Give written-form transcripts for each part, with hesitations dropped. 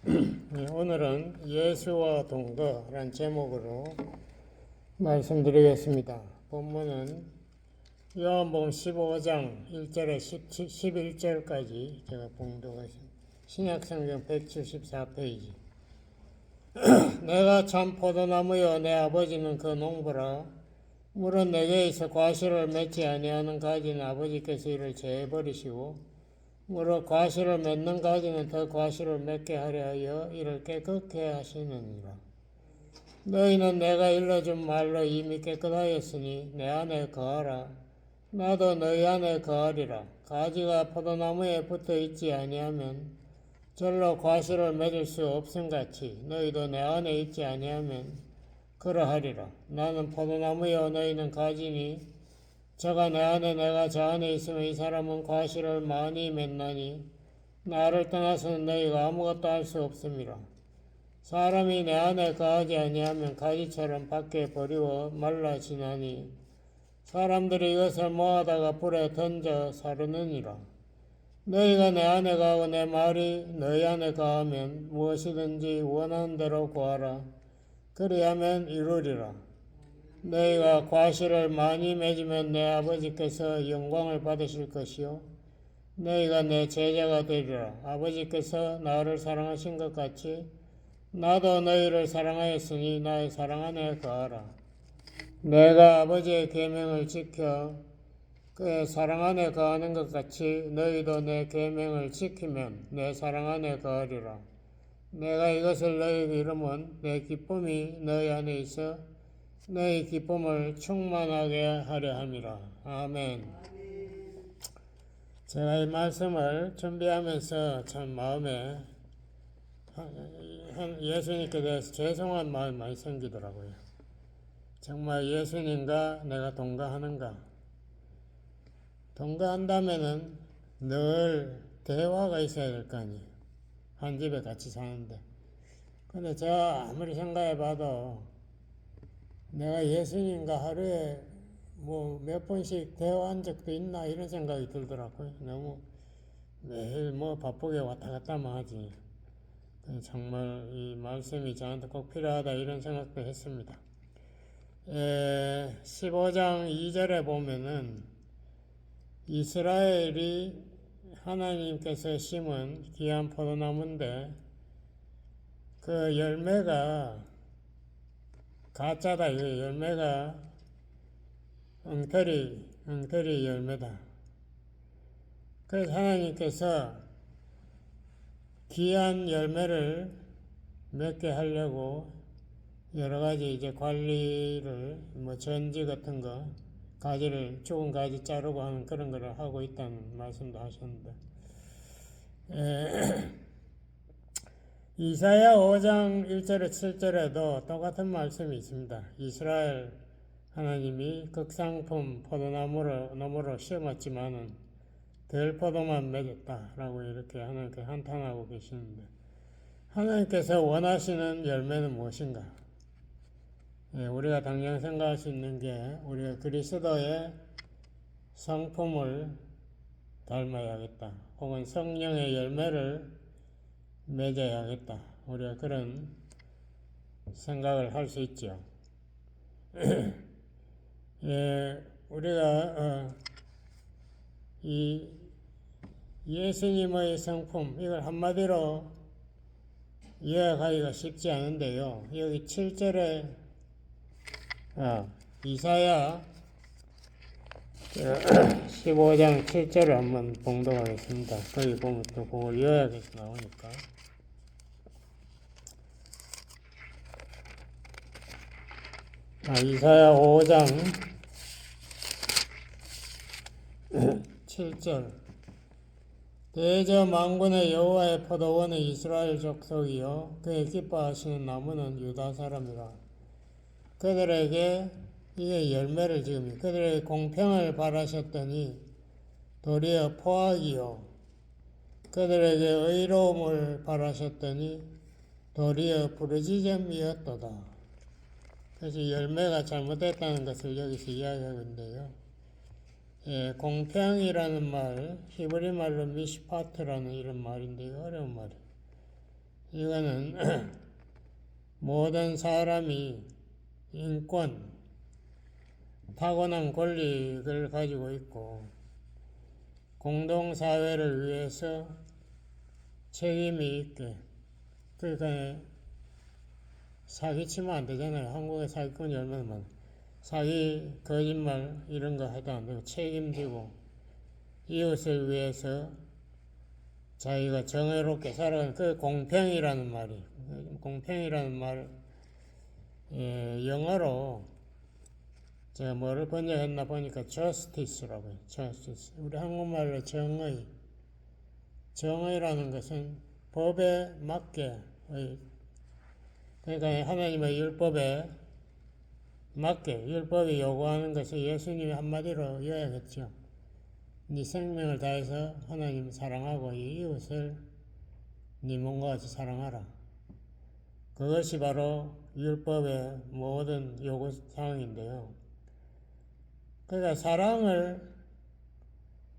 오늘은 예수와 동거라는 제목으로 말씀드리겠습니다. 본문은 요한복음 15장 1절에 11절까지 제가 봉독하겠습니다. 신약성경 174페이지. 내가 참 포도나무여 내 아버지는 그 농부라. 물은 내게 있어 과실을 맺지 아니하는 가지는 아버지께서 이를 제해버리시고 무릇 과실을 맺는 가지는 더 과실을 맺게 하려 하여 이를 깨끗게 하시느니라. 너희는 내가 일러준 말로 이미 깨끗하였으니 내 안에 거하라. 나도 너희 안에 거하리라. 가지가 포도나무에 붙어 있지 아니하면 절로 과실을 맺을 수 없음같이 너희도 내 안에 있지 아니하면 그러하리라. 나는 포도나무여 너희는 가지니 저가 내 안에 내가 저 안에 있으면 이 사람은 과실을 많이 맺나니 나를 떠나서는 너희가 아무것도 할 수 없음이라. 사람이 내 안에 거하지 아니하면 가지처럼 밖에 버리워 말라지나니 사람들이 이것을 모아다가 불에 던져 사르느니라. 너희가 내 안에 거하고 내 말이 너희 안에 거하면 무엇이든지 원하는 대로 구하라. 그리하면 이루리라. 너희가 과실을 많이 맺으면 내 아버지께서 영광을 받으실 것이요 너희가 내 제자가 되리라. 아버지께서 나를 사랑하신 것 같이 나도 너희를 사랑하였으니 나의 사랑 안에 거하라. 내가 아버지의 계명을 지켜 그의 사랑 안에 거하는 것 같이 너희도 내 계명을 지키면 내 사랑 안에 거하리라. 내가 이것을 너희에게 이르면 내 기쁨이 너희 안에 있어 너희 기쁨을 충만하게 하려 함이라. 아멘. 제가 이 말씀을 준비하면서 참 마음에 예수님께 대해서 죄송한 마음이 많이 생기더라고요. 정말 예수님과 내가 동거하는가? 동거한다면은 늘 대화가 있어야 될 거 아니에요. 한 집에 같이 사는데. 근데 제가 아무리 생각해 봐도 내가 예수님과 하루에 뭐 몇 번씩 대화한 적도 있나 이런 생각이 들더라고요. 너무 매일 뭐 바쁘게 왔다 갔다만 하지. 정말 이 말씀이 저한테 꼭 필요하다 이런 생각도 했습니다. 15장 2절에 보면은 이스라엘이 하나님께서 심은 귀한 포도나무인데 그 열매가 가짜다. 이 열매가 엉터리 열매다. 그래서 하나님께서 귀한 열매를 맺게 하려고 여러 가지 이제 관리를 뭐 전지 같은 거 가지를 죽은 가지 자르고 하는 그런 거를 하고 있다는 말씀도 하셨는데 이사야 5장 1절에 7절에도 똑같은 말씀이 있습니다. 이스라엘 하나님이 극상품 포도나무로 심었지만은 덜 포도만 맺었다라고 이렇게 하나님께 한탄하고 계시는데 하나님께서 원하시는 열매는 무엇인가? 우리가 당장 생각할 수 있는 게 우리가 그리스도의 성품을 닮아야겠다. 혹은 성령의 열매를 맺어야겠다. 우리가 그런 생각을 할 수 있죠. 우리가 이 예수님의 성품 이걸 한마디로 요약하기가 쉽지 않은데요. 여기 7절에 이사야 15장 7절을 한번 봉독하겠습니다. 거기 보면 또 그걸 요약해서 나오니까. 이사야 5장 7절 대저 만군의 여호와의 포도원은 이스라엘 족속이요 그의 기뻐하시는 나무는 유다 사람이라. 그들에게 이게 열매를 지금 그들에게 공평을 바라셨더니 도리어 포악이요 그들에게 의로움을 바라셨더니 도리어 부르짖음이었도다. 그래서 열매가 잘못됐다는 것을 여기서 이야기하고 있는데요. 공평이라는 말, 히브리 말로 미시파트라는 이런 말인데 어려운 말이에요. 이거는 모든 사람이 인권, 타고난 권리를 가지고 있고 공동사회를 위해서 책임이 있게, 그러니까 사기치면 안 되잖아요. 한국에 사기꾼이 얼마나 많아. 사기, 거짓말 이런 거 해도 안 되고 책임지고 이웃을 위해서 자기가 정의롭게 살아가는 그 공평이라는 말이, 공평이라는 말, 영어로 제가 뭐를 번역했나 보니까 justice라고 해요. justice. 우리 한국말로 정의. 정의라는 것은 법에 맞게, 그러니까 하나님의 율법에 맞게, 율법이 요구하는 것을 예수님이 한마디로 이어야겠죠. 네 생명을 다해서 하나님 사랑하고 이 이웃을 네 몸과 같이 사랑하라. 그것이 바로 율법의 모든 요구사항인데요. 그러니까 사랑을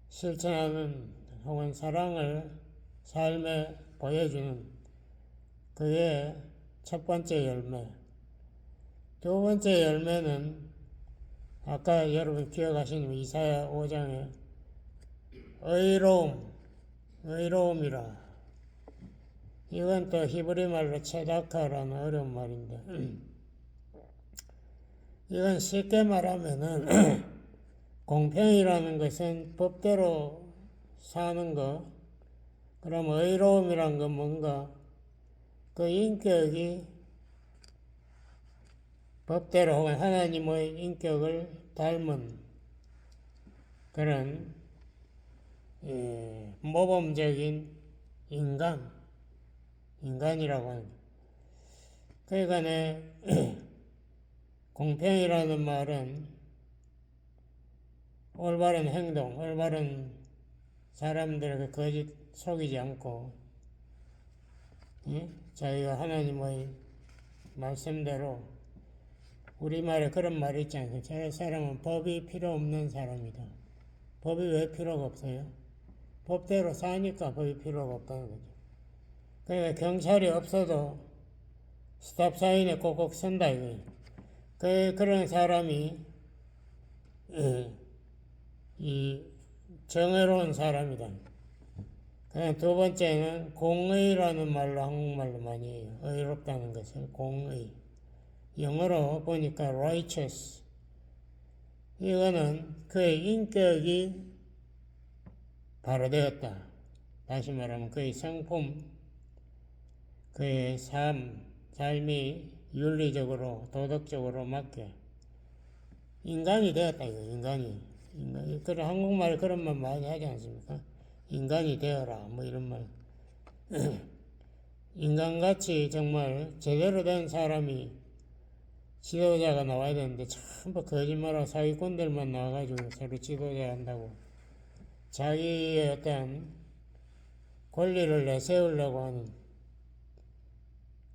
실천하는 혹은 사랑을 삶에 보여주는 그게 첫 번째 열매. 두 번째 열매는 아까 여러분 기억하시는 이사야 5장에 의로움이라. 이건 또 히브리 말로 체다카라는 어려운 말인데 이건 쉽게 말하면은 공평이라는 것은 법대로 사는 거. 그럼 의로움이란 건 뭔가 그 인격이 법대로 혹은 하나님의 인격을 닮은 그런 모범적인 인간이라고 하는. 그러니까 공평이라는 말은 올바른 행동, 올바른 사람들에게 거짓 속이지 않고 자기가 하나님의 말씀대로, 우리말에 그런 말이 있지 않습니까? 저 사람은 법이 필요 없는 사람이다. 법이 왜 필요가 없어요? 법대로 사니까 법이 필요가 없다는 거죠. 그러니까 경찰이 없어도 스탑 사인에 꼭꼭 선다 이거예요. 그런 사람이 이 정의로운 사람이다. 그냥 두 번째는 공의라는 말로 한국말로 많이 해요. 의롭다는 것을 공의. 영어로 보니까 righteous. 이거는 그의 인격이 바로 되었다. 다시 말하면 그의 성품, 그의 삶이 윤리적으로 도덕적으로 맞게 인간이 되었다. 이거 인간이. 그래 한국말에 그런 말 많이 하지 않습니까? 인간이 되어라 뭐 이런 말. 인간같이 정말 제대로 된 사람이 지도자가 나와야 되는데 전부 거짓말하고 사기꾼들만 나와가지고 서로 지도자 한다고 자기의 어떤 권리를 내세우려고 하는,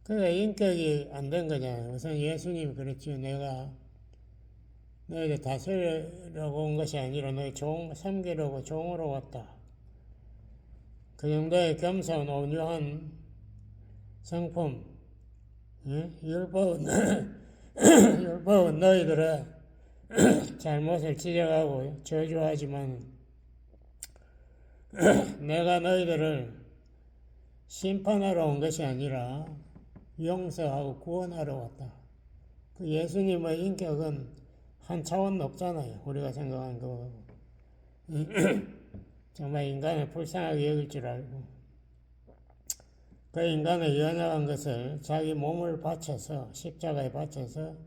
그게 인격이 안 된 거잖아요. 우선 예수님이 그랬죠. 내가 너희들 다스리려고 온 것이 아니라 너희 섬기려고 종으로 왔다. 그 정도의 겸손, 온유한 성품, 율법은 너희들의 잘못을 지적하고 저주하지만 내가 너희들을 심판하러 온 것이 아니라 용서하고 구원하러 왔다. 그 예수님의 인격은 한 차원 높잖아요. 우리가 생각하는 거. 정말 인간을 불쌍하게 여길 줄 알고 그 인간의 연약한 것을 자기 몸을 바쳐서 십자가에 바쳐서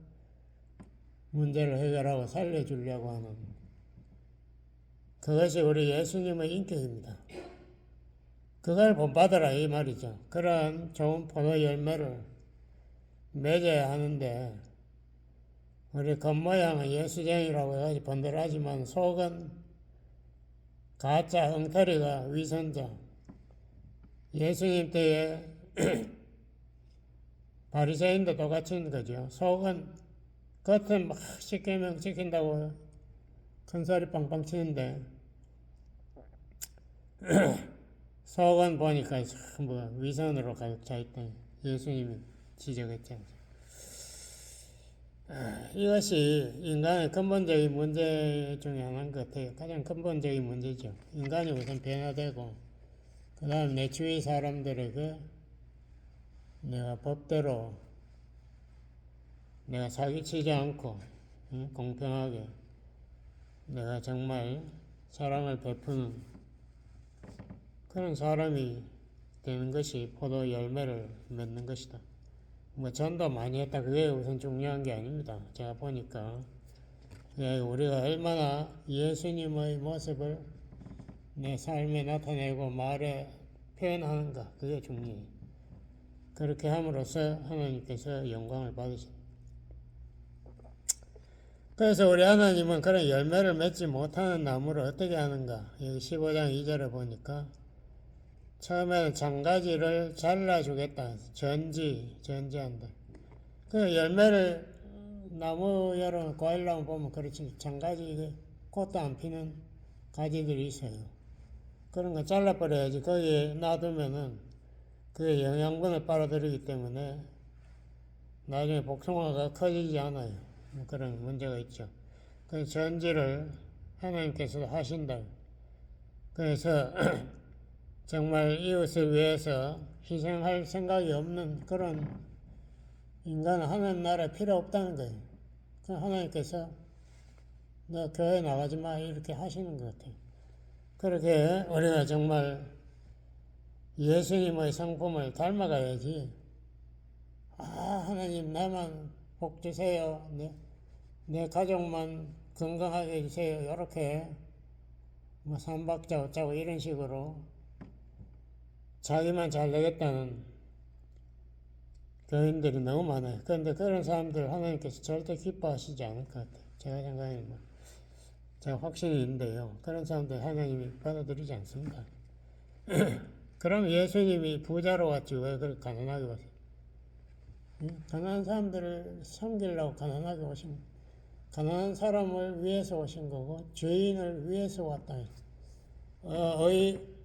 문제를 해결하고 살려주려고 하는 그것이 우리 예수님의 인격입니다. 그걸 본받아라 이 말이죠. 그런 좋은 포도 열매를 맺어야 하는데 우리 겉모양은 예수쟁이라고 해가지고 번들하지만 속은 가짜 엉터리가 위선자. 예수님 때에 바리새인도 똑같은 거죠. 속은 겉은 막 십계명 지킨다고 큰소리 빵빵 치는데 속은 보니까 뭐 위선으로 가득 차 있다. 예수님이 지적했잖아요. 이것이 인간의 근본적인 문제 중에 하나인 것 같아요. 가장 근본적인 문제죠. 인간이 우선 변화되고, 그 다음 내 주위 사람들에게 내가 법대로 내가 사기치지 않고, 공평하게 내가 정말 사랑을 베푸는 그런 사람이 되는 것이 포도 열매를 맺는 것이다. 뭐 전도 많이 했다. 그게 우선 중요한 게 아닙니다. 제가 보니까 우리가 얼마나 예수님의 모습을 내 삶에 나타내고 말에 표현하는가, 그게 중요해요. 그렇게 함으로써 하나님께서 영광을 받으신다. 그래서 우리 하나님은 그런 열매를 맺지 못하는 나무를 어떻게 하는가? 여기 15장 2절에 보니까 처음에는 장가지를 잘라주겠다. 전지한다. 그 열매를 나무 여러 과일 나무 보면 그렇지, 장가지 꽃도 안 피는 가지들이 있어요. 그런 거 잘라버려야지. 거기에 놔두면은 그게 영양분을 빨아들이기 때문에 나중에 복숭아가 커지지 않아요. 그런 문제가 있죠. 그 전지를 하나님께서 하신다. 그래서 정말 이웃을 위해서 희생할 생각이 없는 그런 인간은 하나님 나라에 필요 없다는 거예요. 하나님께서 너 교회 나가지 마 이렇게 하시는 것 같아요. 그렇게 우리가 정말 예수님의 성품을 닮아가야지. 하나님 나만 복 주세요. 내 가족만 건강하게 해주세요. 이렇게 뭐 삼박자 어쩌고 이런 식으로 자기만 잘 되겠다는 교인들이 너무 많아요. 그런데 그런 사람들 하나님께서 절대 기뻐하시지 않을 것 같아요. 제가 생각에는 제가 확신이 있는데요. 그런 사람들 하나님이 받아들이지 않습니다. 그럼 예수님이 부자로 왔지 왜 그렇게 가난하게 왔어요? 가난한 사람들을 섬기려고 가난하게 오신, 가난한 사람을 위해서 오신 거고 죄인을 위해서 왔다.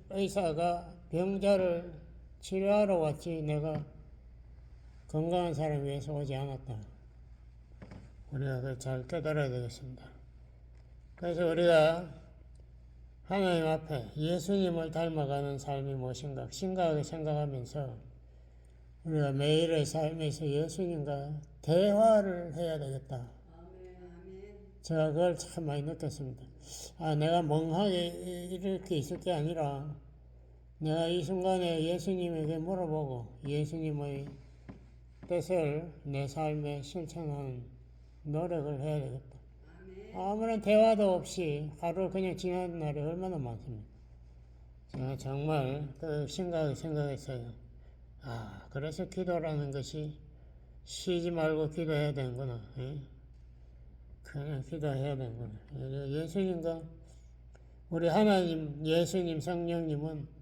의사가 병자를 치료하러 왔지 내가 건강한 사람 위해서 오지 않았다. 우리가 그걸 잘 깨달아야 되겠습니다. 그래서 우리가 하나님 앞에 예수님을 닮아가는 삶이 무엇인가 심각하게 생각하면서 우리가 매일의 삶에서 예수님과 대화를 해야 되겠다. 제가 그걸 참 많이 느꼈습니다. 내가 멍하게 이렇게 있을 게 아니라 내가 이 순간에 예수님에게 물어보고 예수님의 뜻을 내 삶에 실천하는 노력을 해야 되겠다. 아무런 대화도 없이 하루 그냥 지나는 날이 얼마나 많습니까? 제가 정말 그 심각하게 생각했어요. 그래서 기도라는 것이 쉬지 말고 기도해야 되는구나. 그냥 기도해야 되는구나. 예수님과 우리 하나님, 예수님, 성령님은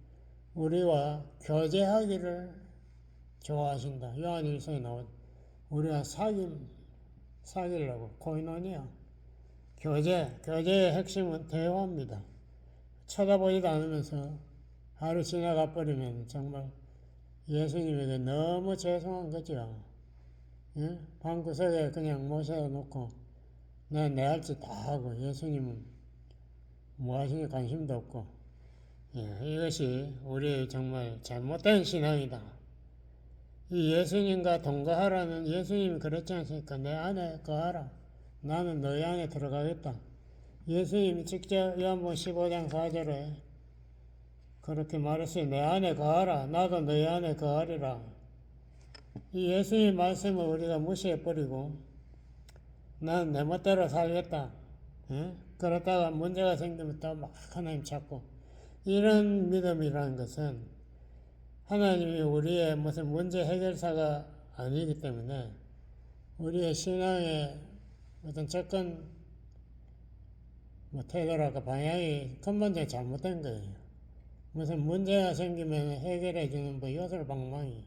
우리와 교제하기를 좋아하신다. 요한일서에 나온 우리가 사귀려고 코이노니아. 교제의 핵심은 대화입니다. 쳐다보지도 않으면서 하루 지나가 버리면 정말 예수님에게 너무 죄송한 거죠. 방구석에 그냥 모셔놓고 내 할 짓 다 하고 예수님은 뭐 하시니 관심도 없고 이것이 우리의 정말 잘못된 신앙이다. 이 예수님과 동거하라는 예수님이 그랬지 않습니까? 내 안에 거하라. 나는 너희 안에 들어가겠다. 예수님이 직접 요한복음 15장 4절에 그렇게 말했어요. 내 안에 거하라. 나도 너희 안에 거하리라. 이 예수님 말씀을 우리가 무시해버리고 나는 내 멋대로 살겠다. 그러다가 문제가 생기면 또 막 하나님 찾고 이런 믿음이라는 것은 하나님이 우리의 무슨 문제 해결사가 아니기 때문에 우리의 신앙의 어떤 접근 태도랄까 방향이 근본적으로 잘못된 거예요. 무슨 문제가 생기면 해결해 주는 요술방망이,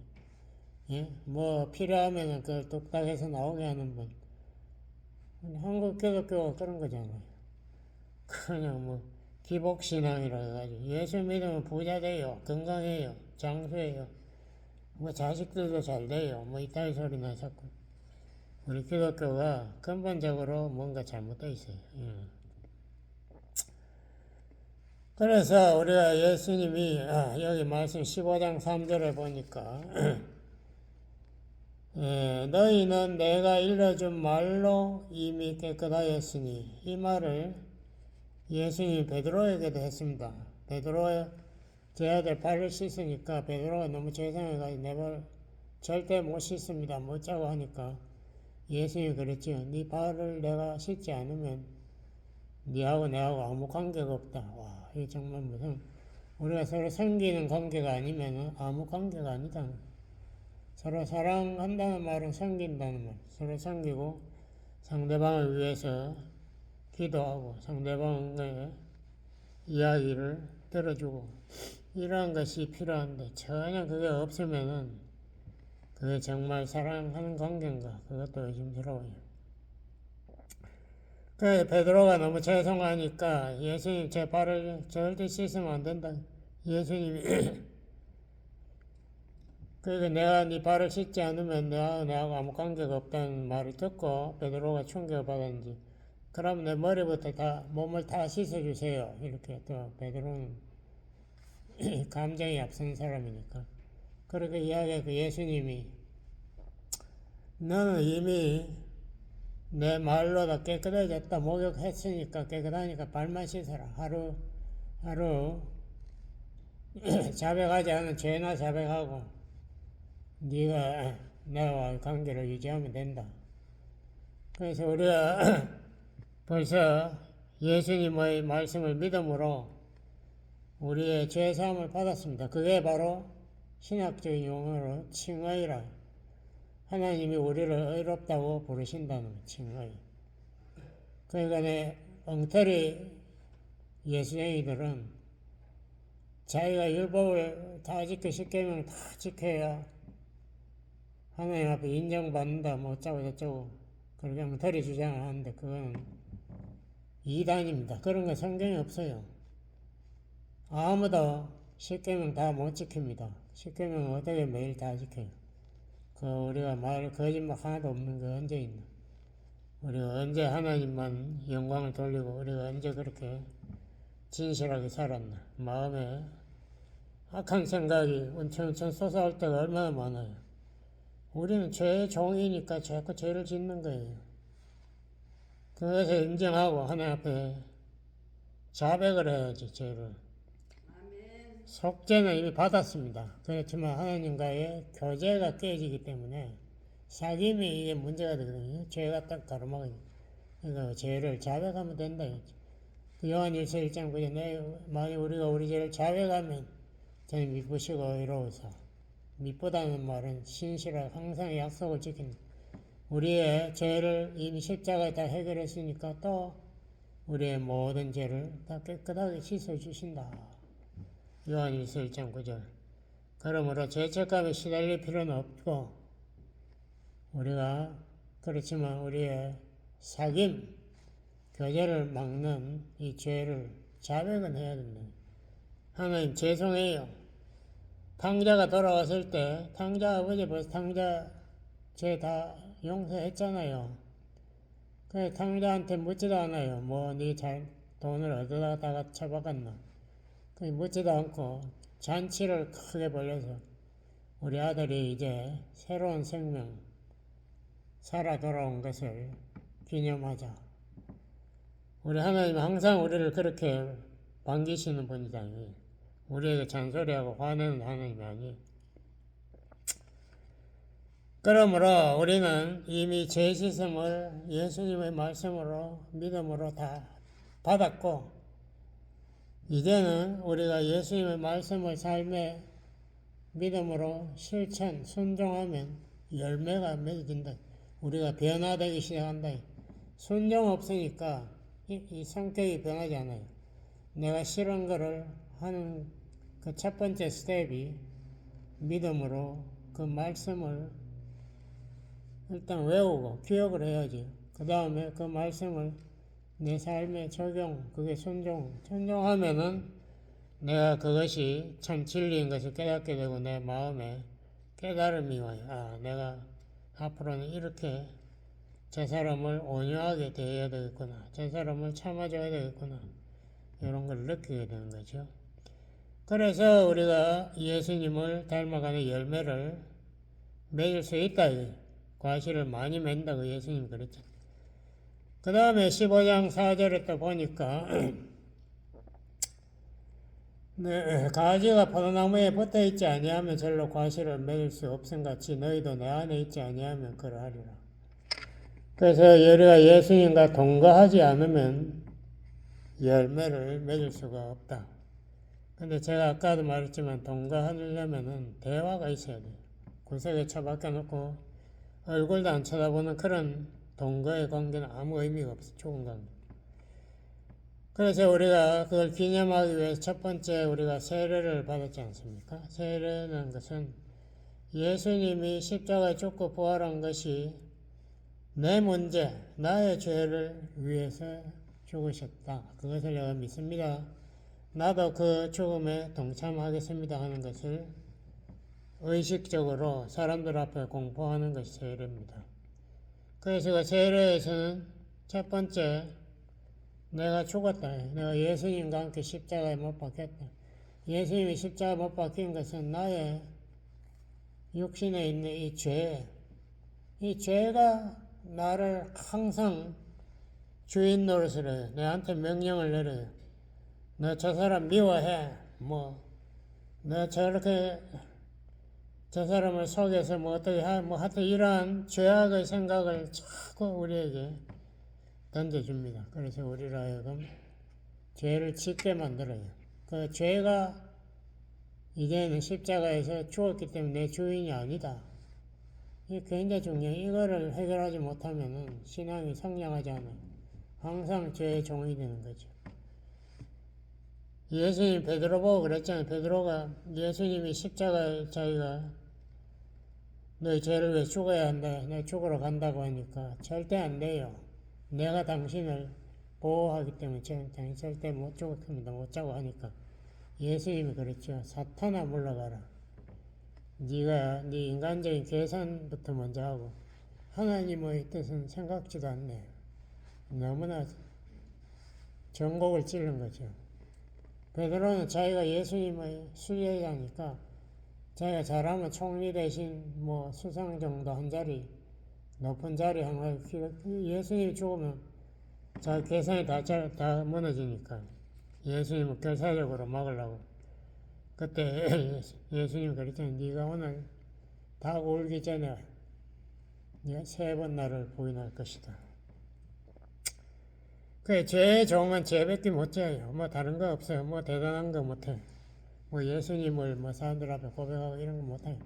뭐 필요하면 그걸 뚝딱 해서 나오게 하는 분. 한국 기독교가 그런 거잖아요. 그냥 기복신앙이라 해가지고 예수 믿으면 부자 돼요, 건강해요, 장수해요, 뭐 자식들도 잘 돼요, 뭐 이따위 소리나 자꾸. 우리 기독교가 근본적으로 뭔가 잘못되어 있어요. 그래서 우리가 예수님이 여기 말씀 15장 3절에 보니까 너희는 내가 일러준 말로 이미 깨끗하였으니, 이 말을 예수님이 베드로에게도 했습니다. 베드로 제 아들 발을 씻으니까 베드로가 너무 죄송해가지고 내 발 절대 못 씻습니다, 못 자고 하니까 예수님이 그랬지요. 네 발을 내가 씻지 않으면 네하고 내하고 아무 관계가 없다. 와, 이게 정말 무슨, 우리가 서로 섬기는 관계가 아니면 아무 관계가 아니다. 서로 사랑한다는 말은 섬긴다는 말. 서로 섬기고 상대방을 위해서 기도하고 상대방의 이야기를 들어주고 이러한 것이 필요한데, 전혀 그게 없으면은 그게 정말 사랑하는 관계인가? 그것도 의심스러워요. 그 베드로가 너무 죄송하니까 예수님 제 발을 절대 씻으면 안 된다. 예수님이 그러니까 내가 네 발을 씻지 않으면 내하고 아무 관계가 없다는 말을 듣고 베드로가 충격을 받았는지, 그럼 내 머리부터 다 몸을 다 씻어주세요. 이렇게 또 베드로는 감정이 앞선 사람이니까 그렇게 이야기하고 예수님이 너는 이미 내 말로 다 깨끗해졌다. 목욕했으니까 깨끗하니까 발만 씻어라. 하루 자백하지 않은 죄나 자백하고 네가 나와 관계를 유지하면 된다. 그래서 우리가 벌써 예수님의 말씀을 믿음으로 우리의 죄사함을 받았습니다. 그게 바로 신학적인 용어로 칭의라. 하나님이 우리를 의롭다고 부르신다는 칭의. 그러니까 내 엉터리 예수쟁이들은 자기가 율법을 다 지켜 십계명 다 지켜야 하나님 앞에 인정받는다 뭐 어쩌고 저쩌고 그렇게 엉터리 주장을 하는데 그건 이단입니다. 그런 거 성경에 없어요. 아무도 십계명 다 못 지킵니다. 십계명 어떻게 매일 다 지켜요? 그 우리가 말 거짓말 하나도 없는 게 언제 있나? 우리가 언제 하나님만 영광을 돌리고 우리가 언제 그렇게 진실하게 살았나? 마음에 악한 생각이 운천운천 솟아올 때가 얼마나 많아요. 우리는 죄의 종이니까 자꾸 죄를 짓는 거예요. 그것을 인정하고 하나님 앞에 자백을 해야지, 죄를. 속죄는 이미 받았습니다. 그렇지만 하나님과의 교제가 깨지기 때문에 사귐이 이게 문제가 되거든요. 죄가 딱 가로막아요. 그러니까 죄를 자백하면 된다. 요한일서 1장 9절 만약 우리가 우리 죄를 자백하면 저는 미쁘시고 의로우사. 미쁘다는 말은 신실하고 항상 약속을 지킨다. 우리의 죄를 이미 십자가에 다 해결했으니까 또 우리의 모든 죄를 다 깨끗하게 씻어주신다. 요한일서 1장 9절. 그러므로 죄책감에 시달릴 필요는 없고 우리가 그렇지만 우리의 사귐, 교제를 막는 이 죄를 자백은 해야 된다. 하나님 죄송해요. 탕자가 돌아왔을 때 탕자 아버지 벌써 탕자 죄 다 용서했잖아요. 그래서 탕자한테 묻지도 않아요. 뭐 네 잘 돈을 얻어다가 처박았나. 묻지도 않고 잔치를 크게 벌려서 우리 아들이 이제 새로운 생명 살아 돌아온 것을 기념하자. 우리 하나님은 항상 우리를 그렇게 반기시는 분이다. 우리에게 잔소리하고 화내는 하나님이 아니에요. 그러므로 우리는 이미 죄 씻음을 예수님의 말씀으로 믿음으로 다 받았고 이제는 우리가 예수님의 말씀을 삶에 믿음으로 실천, 순종하면 열매가 맺어진다. 우리가 변화되기 시작한다. 순종 없으니까 이 성격이 변하지 않아요. 내가 싫은 거를 하는 그 첫 번째 스텝이 믿음으로 그 말씀을 일단 외우고 기억을 해야지. 그 다음에 그 말씀을 내 삶의 적용, 그게 순종하면은 내가 그것이 참 진리인 것을 깨닫게 되고 내 마음에 깨달음이 와요. 아, 내가 앞으로는 이렇게 저 사람을 온유하게 대해야 되겠구나. 저 사람을 참아줘야 되겠구나. 이런 걸 느끼게 되는 거죠. 그래서 우리가 예수님을 닮아가는 열매를 맺을 수 있다. 과실을 많이 맺는다고 예수님 그랬죠. 그 다음에 15장 4절에 또 보니까 네, 가지가 포도나무에 붙어 있지 아니하면 절로 과실을 맺을 수 없음 같이 너희도 내 안에 있지 아니하면 그러하리라. 그래서 우리가 예수님과 동거하지 않으면 열매를 맺을 수가 없다. 근데 제가 아까도 말했지만 동거하려면은 대화가 있어야 돼요. 구석에 처박혀 놓고 얼굴도 안 쳐다보는 그런 동거의 관계는 아무 의미가 없어. 좋은 관계. 그래서 우리가 그걸 기념하기 위해서 첫 번째 우리가 세례를 받았지 않습니까? 세례는 것은 예수님이 십자가에 죽고 부활한 것이 내 문제, 나의 죄를 위해서 죽으셨다. 그것을 내가 믿습니다. 나도 그 죽음에 동참하겠습니다 하는 것을 의식적으로 사람들 앞에 공포하는 것이 세례입니다. 그래서 그 세례에서는 첫 번째 내가 죽었다. 내가 예수님과 함께 십자가에 못 박혔다. 예수님이 십자가에 못 박힌 것은 나의 육신에 있는 이 죄가 나를 항상 주인 노릇을 해요. 내한테 명령을 내려요. 너 저 사람 미워해. 너 저렇게 저 사람을 속여서 어떻게 하여튼 이러한 죄악의 생각을 자꾸 우리에게 던져줍니다. 그래서 우리를 하여금 죄를 짓게 만들어요. 그 죄가 이제는 십자가에서 죽었기 때문에 내 주인이 아니다. 이게 굉장히 중요해요. 이거를 해결하지 못하면 신앙이 성장하지 않아요. 항상 죄의 종이 되는 거죠. 예수님 베드로 보고 그랬잖아요. 베드로가 예수님이 십자가에 자기가 너희 죄를 왜 죽어야 한다. 내가 죽으러 간다고 하니까 절대 안 돼요. 내가 당신을 보호하기 때문에 당신 절대 못 죽을 겁니다. 못 자고 하니까 예수님이 그랬죠. 사탄아 물러가라. 네가 네 인간적인 계산부터 먼저 하고 하나님의 뜻은 생각지도 않네. 너무나 전곡을 찌른 거죠. 베드로는 자기가 예수님의 수제자니까 자기가 잘하면 총리 대신 수상 정도 한 자리 높은 자리 한번 예수님이 죽으면 자기 계산이 다 무너지니까 예수님을 결사적으로 막으려고 그때 예수님 그랬잖아요. 네가 오늘 다 울기 전에 네가 3번 나를 부인할 것이다. 그 죄의 종은 죄밖에 못해요. 다른 거 없어요. 대단한 거 못해. 예수님을 사람들 앞에 고백하고 이런 거 못해요.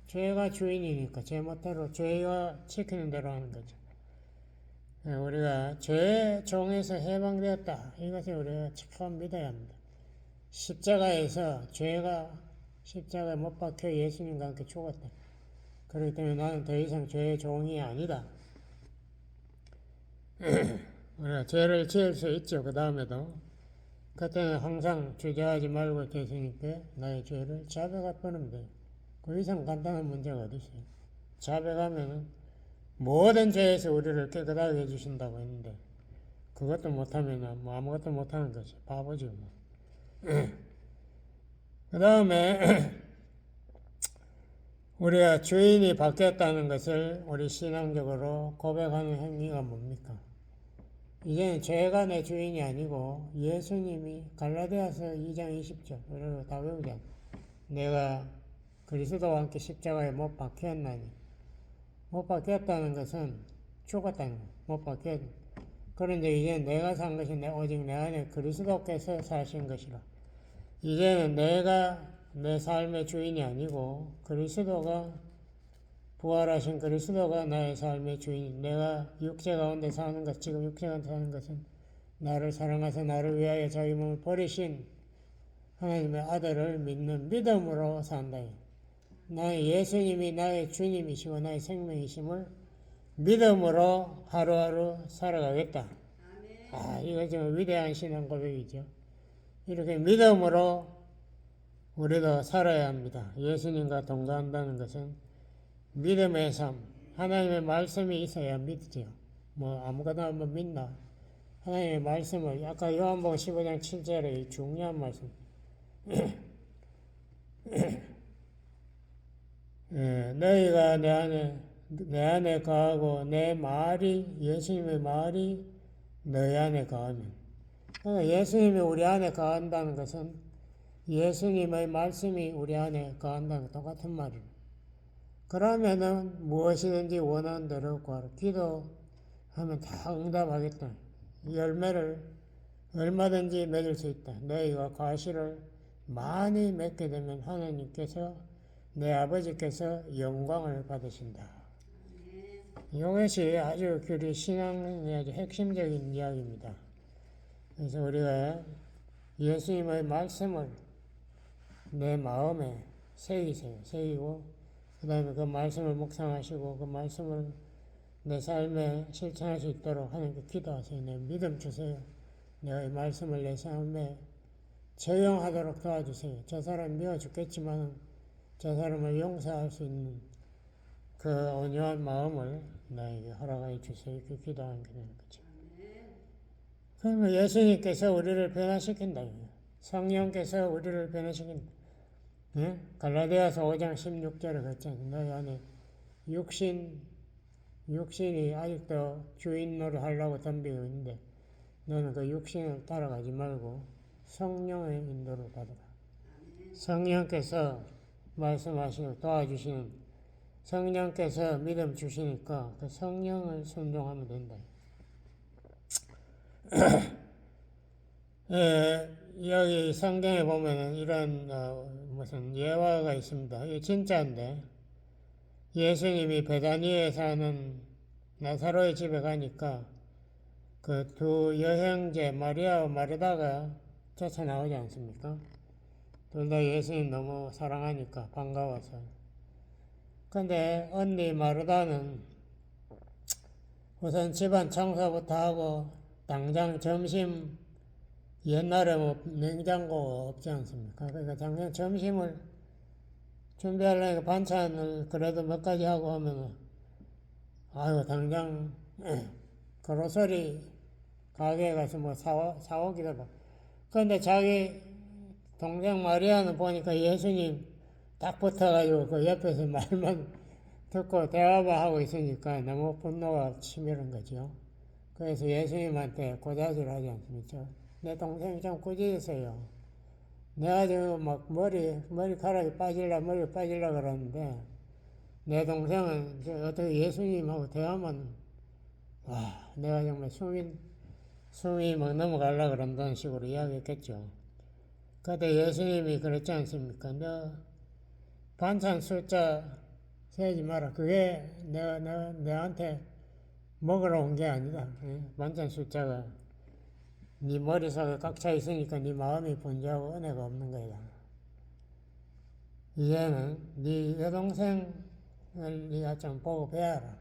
죄가 주인이니까 제멋대로 죄가 시키는 대로 하는 거죠. 우리가 죄의 종에서 해방되었다. 이것을 우리가 참 믿어야 합니다. 십자가에서 십자가에 못 박혀 예수님과 함께 죽었다. 그렇기 때문에 나는 더 이상 죄의 종이 아니다. 우리가 죄를 지을 수 있죠. 그 다음에도. 그때는 항상 주저하지 말고 예수님께 나의 죄를 자백하 버리면 돼요. 그 이상 간단한 문제가 어디 있어요. 자백하면 모든 죄에서 우리를 깨끗하게 해주신다고 했는데 그것도 못하면 아무것도 못하는 거지. 바보지 그 다음에 우리가 주인이 바뀌었다는 것을 우리 신앙적으로 고백하는 행위가 뭡니까? 이제는 죄가 내 주인이 아니고 예수님이 갈라디아서 2장 20절 우리가 다 외우자. 내가 그리스도와 함께 십자가에 못 박혔나니 못 박혔다는 것은 죽었다는 거예요. 못 박혔. 그런데 이제 내가 산 것이 오직 내 안에 그리스도께서 사신 것이라. 이제는 내가 내 삶의 주인이 아니고 그리스도가 부활하신 그리스도가 나의 삶의 주인. 내가 육체 가운데 사는 것, 지금 육체 가운데 사는 것은 나를 사랑하사 나를 위하여 자기 몸을 버리신 하나님의 아들을 믿는 믿음으로 산다. 나의 예수님이 나의 주님이시고 나의 생명이심을 믿음으로 하루하루 살아가겠다. 이거 좀 위대한 신앙 고백이죠. 이렇게 믿음으로 우리도 살아야 합니다. 예수님과 동거한다는 것은 믿음의 삶, 하나님의 말씀이 있어야 믿죠. 뭐 아무거나 한번 믿나? 하나님의 말씀을 아까 요한복음 15장 7절에 중요한 말씀. 너희가 내 안에 거하고 내 말이 예수님의 말이 너희 안에 거하면 그러니까 예수님이 우리 안에 거한다는 것은 예수님의 말씀이 우리 안에 거한다는 것 똑같은 말이에요. 그러면은 무엇이든지 원하는 대로 구하라. 기도하면 다 응답하겠다. 열매를 얼마든지 맺을 수 있다. 너희가 과실을 많이 맺게 되면 하나님께서 내 아버지께서 영광을 받으신다. 이것이 아주 우리 신앙의 아주 핵심적인 이야기입니다. 그래서 우리가 예수님의 말씀을 내 마음에 새기세요. 새기고 그 다음에 그 말씀을 묵상하시고 그 말씀을 내 삶에 실천할 수 있도록 하나님께 기도하세요. 내 믿음 주세요. 내가 이 말씀을 내 삶에 적용하도록 도와주세요. 저 사람 미워 죽겠지만 저 사람을 용서할 수 있는 그 온유한 마음을 나에게 허락해 주세요. 이렇게 기도하는 게 되는 거죠. 그러면 예수님께서 우리를 변화시킨다. 성령께서 우리를 변화시킨다. 예? 갈라디아서 5장 16절에 그랬잖아요. 너희 안에 육신이 아직도 주인 노릇 하려고 덤비고 있는데 너는 그 육신을 따라가지 말고 성령의 인도를 받으라. 성령께서 말씀하시고 도와주시는 성령께서 믿음 주시니까 그 성령을 순종하면 된다. 여기 성경에 보면은 이런 무슨 예화가 있습니다. 이게 진짜인데 예수님이 베다니에 사는 나사로의 집에 가니까 그 두 여형제 마리아와 마르다가 쫓아나오지 않습니까? 둘 다 예수님 너무 사랑하니까 반가워서. 근데 언니 마르다는 우선 집안 청소부터 하고 당장 점심 옛날에 뭐 냉장고가 없지 않습니까? 그러니까 당장 점심을 준비하려니까 반찬을 그래도 몇 가지 하고 하면은 아유 당장 그로서리 가게에 가서 뭐 사오기도 봐. 그런데 자기 동생 마리아는 보니까 예수님 딱 붙어가지고 그 옆에서 말만 듣고 대화만 하고 있으니까 너무 분노가 치밀은 거죠. 그래서 예수님한테 고자질을 하지 않습니까? 내 동생이 좀 꾸짖으세요. 내가 지금 막 머리카락이 머리가 빠질라 그러는데 내 동생은 어떻게 예수님하고 대화만 내가 정말 숨이 막 넘어가려고 그런다는 식으로 이야기했겠죠. 그때 예수님이 그랬지 않습니까? 너 반찬 숫자 세지 마라. 그게 내한테 먹으러 온 게 아니다. 반찬 숫자가 네 머릿속에 꽉 차 있으니까 네 마음이 분주하고 은혜가 없는 거야. 이제는 네 여동생을 네가 좀 보고 배워라.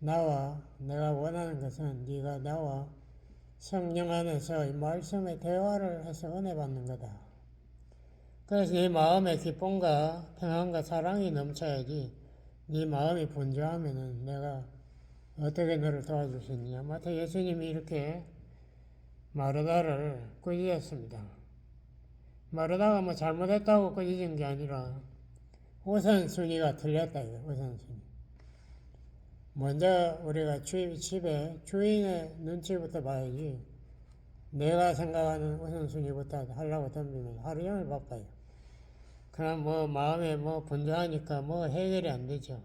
내가 원하는 것은 네가 나와 성령 안에서 이 말씀의 대화를 해서 은혜 받는 거다. 그래서 네 마음에 기쁨과 평안과 사랑이 넘쳐야지 네 마음이 분주하면은 내가 어떻게 너를 도와줄 수 있느냐. 마태 예수님이 이렇게 마르다를 꾸짖었습니다. 마르다가 뭐 잘못했다고 꾸짖은 게 아니라 우선순위가 틀렸다 이거 우선순위. 먼저 우리가 집에 주인의 눈치부터 봐야지 내가 생각하는 우선순위부터 하려고 덤비면 하루 종일 바빠요. 그럼 뭐 마음에 뭐 분주하니까 뭐 해결이 안 되죠.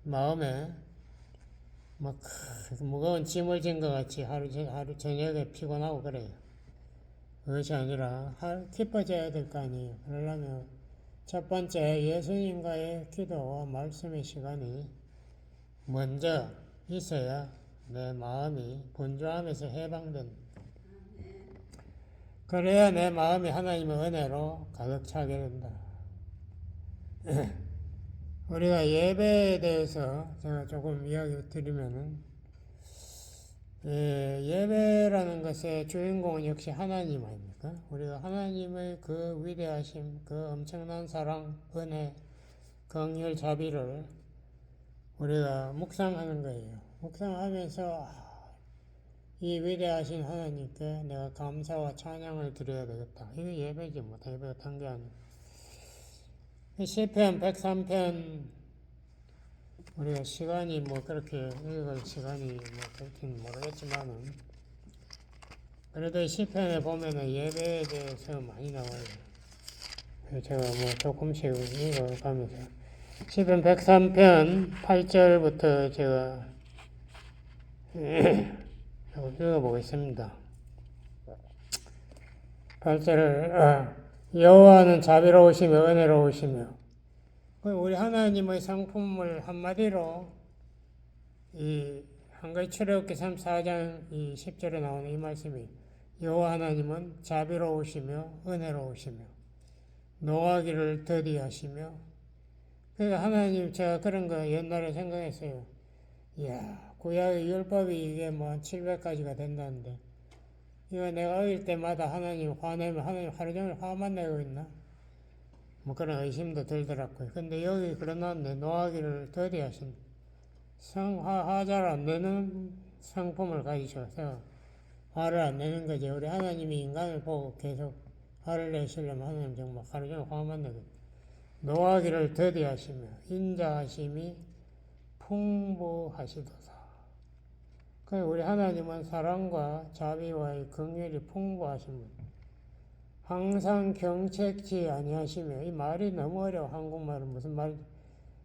마음에 막 무거운 짐을 진 것 같이 하루 저녁에 피곤하고 그래요. 그것이 아니라 기뻐져야 될 거 아니에요. 그러려면 첫 번째 예수님과의 기도와 말씀의 시간이 먼저 있어야 내 마음이 분주함에서 해방된다. 그래야 내 마음이 하나님의 은혜로 가득 차게 된다. 우리가 예배에 대해서 제가 조금 이야기 드리면은, 예배라는 것의 주인공은 역시 하나님 아닙니까? 우리가 하나님의 그 위대하심, 그 엄청난 사랑, 은혜, 긍휼, 자비를 우리가 묵상하는 거예요. 묵상하면서 이 위대하신 하나님께 내가 감사와 찬양을 드려야 되겠다. 이게 예배지 뭐. 예배가 딴 게 아니고. 시편 103편 우리가 시간이 뭐 그렇게 읽을 시간이 뭐 그렇긴 모르겠지만은 그래도 시편에 보면은 예배에 대해서 많이 나와요. 제가 뭐 조금씩 읽어가면서 시편 103편 8절부터 제가 읽어보겠습니다. 8절을 여호와는 자비로우시며 은혜로우시며 우리 하나님의 상품을 한마디로 이 한가위 출애굽기 34장 이 10절에 나오는 이 말씀이 여호와 하나님은 자비로우시며 은혜로우시며 노하기를 더디하시며 그러니까 하나님 제가 그런 거 옛날에 생각했어요. 이야 구약의 율법이 이게 뭐 700가지가 된다는데 이거 내가 어릴 때마다 하나님 화내면 하나님 하루 종일 화만 내고 있나? 뭐 그런 의심도 들더라고요. 근데 여기 그러는데 노하기를 더디하신 화잘 안 내는 상품을 가지셔서 화를 안 내는 거지. 우리 하나님이 인간을 보고 계속 화를 내시려면 하나님 정말 하루 종일 화만 내고 노하기를 더디하시며 인자하심이 풍부하시도다. 우리 하나님은 사랑과 자비와의 긍휼이 풍부하신 분. 항상 경책지 아니하시며 이 말이 너무 어려워. 한국말은 무슨 말?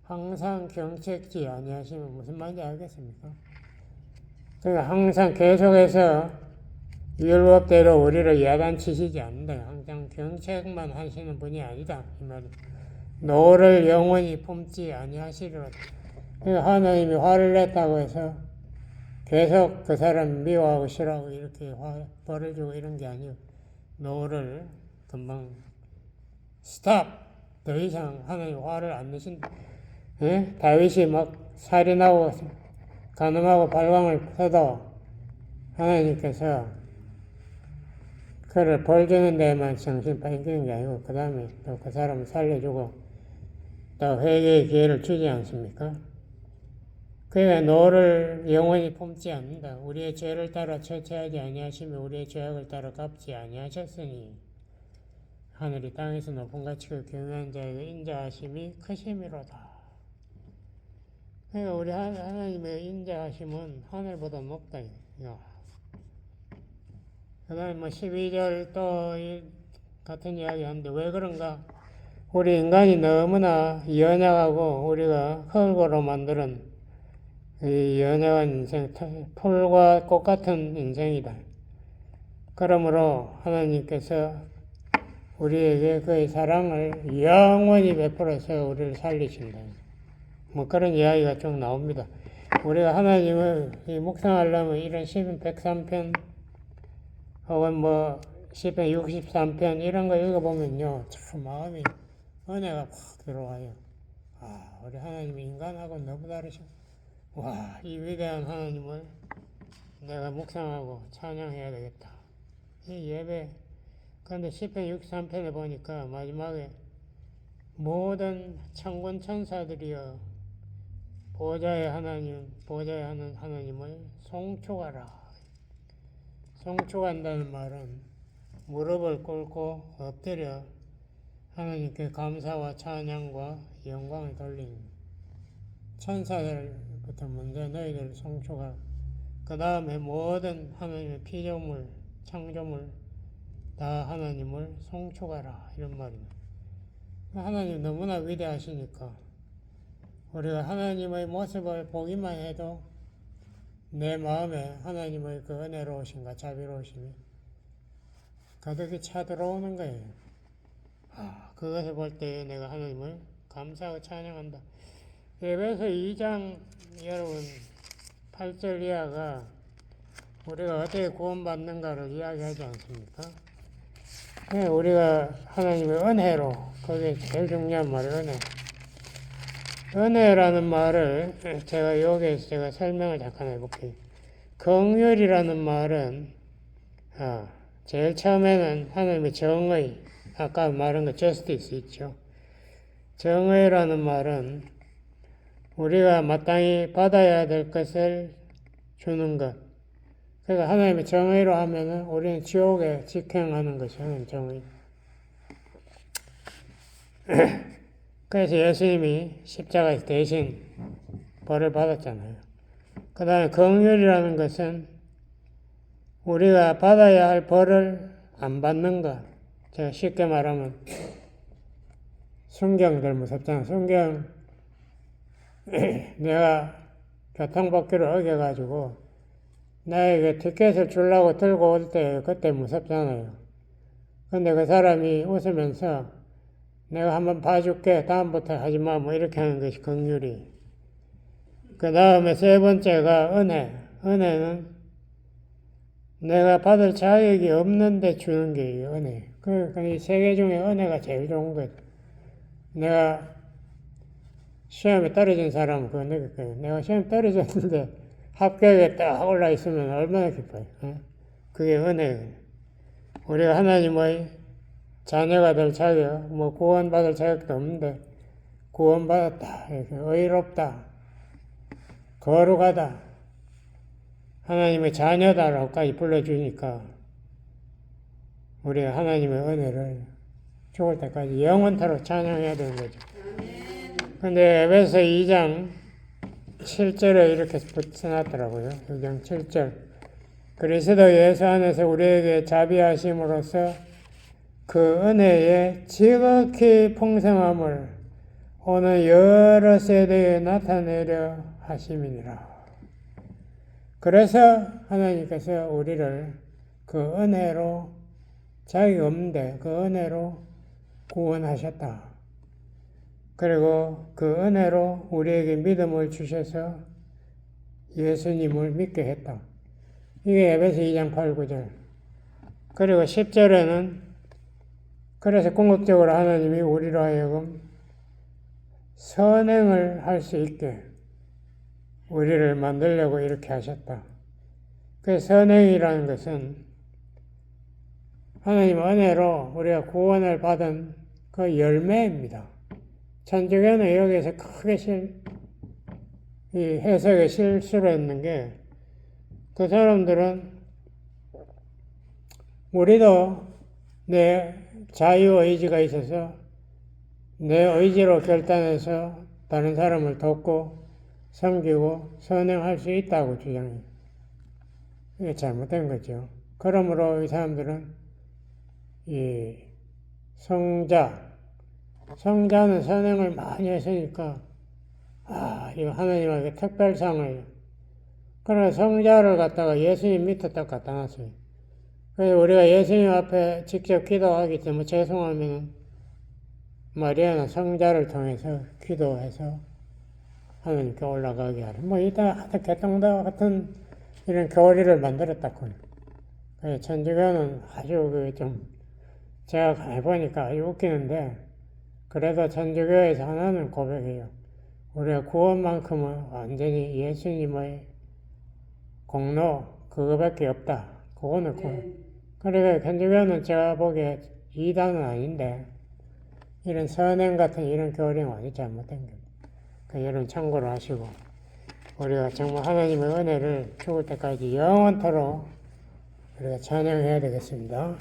항상 경책지 아니하시면 무슨 말인지 알겠습니까? 그러니까 항상 계속해서 율법대로 우리를 야단치시지 않는다. 항상 경책만 하시는 분이 아니다. 이 말이. 노를 영원히 품지 아니하시리로다. 그러니까 하나님이 화를 냈다고 해서 계속 그 사람 미워하고 싫어하고 이렇게 벌을 주고 이런 게 아니고 노를 금방 스탑! 더 이상 하나님 화를 안 내신다. 다윗이 막 살인하고 간음하고 발광을 펴도 하나님께서 그를 벌 주는 데만 정신 빠지는 게 아니고 그 다음에 또 그 사람을 살려주고 또 회개의 기회를 주지 않습니까? 그러니까 너를 영원히 품지 않는다. 우리의 죄를 따라 처치하지 아니하시며 우리의 죄악을 따라 갚지 아니하셨으니 하늘이 땅에서 높은 같이 그 경외한 자에게 인자하심이 크심이로다. 그러니까 우리 하나님의 인자하심은 하늘보다 높다. 그 다음에 뭐 12절 또 같은 이야기 하는데 왜 그런가? 우리 인간이 너무나 연약하고 우리가 흙으로 만드는 이 연약한 인생, 풀과 꽃 같은 인생이다. 그러므로 하나님께서 우리에게 그의 사랑을 영원히 베풀어서 우리를 살리신다. 뭐 그런 이야기가 좀 나옵니다. 우리가 하나님을 묵상하려면 이런 시편 103편 혹은 뭐 시편 63편 이런 거 읽어보면요. 참 마음이 은혜가 확 들어와요. 우리 하나님이 인간하고 너무 다르셔. 와, 이 위대한 하나님을 내가 묵상하고 찬양해야 되겠다. 이 예배. 그런데 시편 63편에 보니까 마지막에 모든 천군 천사들이여 보좌의 하는 하나님을 송축하라. 송축한다는 말은 무릎을 꿇고 엎드려 하나님께 감사와 찬양과 영광을 돌리는 천사들부터 먼저 너희들 송축하라. 그 다음에 모든 하나님의 피조물, 창조물 다 하나님을 송축하라. 이런 말입니다. 하나님 너무나 위대하시니까 우리가 하나님의 모습을 보기만 해도 내 마음에 하나님의 그 은혜로우심과 자비로우심이 가득히 차들어오는 거예요. 그것을 볼 때 내가 하나님을 감사하고 찬양한다. 에베소 2장 여러분 8절 이하가 우리가 어떻게 구원받는가를 이야기하지 않습니까? 우리가 하나님의 은혜로, 그게 제일 중요한 말이에요. 은혜. 은혜라는 말을 제가 여기에서 제가 설명을 잠깐 해볼게요. 긍휼이라는 말은 제일 처음에는 하나님의 정의, 아까 말한 거 justice 있죠. 정의라는 말은 우리가 마땅히 받아야 될 것을 주는 것. 그러니까 하나님의 정의로 하면은 우리는 지옥에 직행하는 것이 하나님의 정의. 그래서 예수님이 십자가에서 대신 벌을 받았잖아요. 그 다음에 긍휼이라는 것은 우리가 받아야 할 벌을 안 받는 것. 제가 쉽게 말하면 순경들 무섭잖아. 순경 내가 교통법규를 어겨가지고 나에게 티켓을 주려고 들고 올 때 그때 무섭잖아요. 근데 그 사람이 웃으면서 내가 한번 봐줄게. 다음부터 하지 마. 뭐 이렇게 하는 것이 긍휼이. 그 다음에 세 번째가 은혜. 은혜는 내가 받을 자격이 없는데 주는 게 은혜. 그러니까 이 세 개 중에 은혜가 제일 좋은 거예요. 내가 시험에 떨어진 사람은 그거 느낄 거예요. 내가 시험 떨어졌는데 합격에 딱 올라 있으면 얼마나 기뻐요. 그게 은혜예요. 우리가 하나님의 자녀가 될 자격, 뭐 구원받을 자격도 없는데 구원받았다, 이렇게 의롭다, 거룩하다, 하나님의 자녀다라고까지 불러주니까 우리가 하나님의 은혜를 죽을 때까지 영원토록 찬양해야 되는 거죠. 근데 에베소 2장 7절에 이렇게 써놨더라고요. 6장 7절. 그리스도 예수 안에서 우리에게 자비하심으로써 그 은혜의 지극히 풍성함을 오늘 여러 세대에 나타내려 하심이니라. 그래서 하나님께서 우리를 그 은혜로 자격이 없는데 그 은혜로 구원하셨다. 그리고 그 은혜로 우리에게 믿음을 주셔서 예수님을 믿게 했다. 이게 에베소 2장 8, 9절. 그리고 10절에는 그래서 궁극적으로 하나님이 우리로 하여금 선행을 할 수 있게 우리를 만들려고 이렇게 하셨다. 그 선행이라는 것은 하나님 은혜로 우리가 구원을 받은 그 열매입니다. 천주교는 여기에서 크게 이 해석에 실수를 했는 게, 그 사람들은 우리도 내 자유의지가 있어서 내 의지로 결단해서 다른 사람을 돕고 섬기고 선행할 수 있다고 주장해요. 이게 잘못된 거죠. 그러므로 이 사람들은 이 성자는 선행을 많이 했으니까 이거 하나님에게 특별상을, 그래서 성자를 갖다가 예수님 밑에 딱 갖다 놨어요. 그래서 우리가 예수님 앞에 직접 기도하기 때문에 죄송하면 마리아나 성자를 통해서 기도해서 하나님께 올라가게 하는, 뭐 이따 개똥다 같은 이런 교리를 만들었다고. 그래서 천주교는 아주 제가 해보니까 아주 웃기는데, 그래도 천주교에서 하나는 고백해요. 우리가 구원만큼은 완전히 예수님의 공로 그거밖에 없다. 그거는 그러니까 천주교는 제가 보기에 이단은 아닌데 이런 선행 같은 이런 교리는 완전히 잘못된 겁니다. 여러분 참고로 하시고, 우리가 정말 하나님의 은혜를 죽을 때까지 영원토록 우리가 찬양해야 되겠습니다.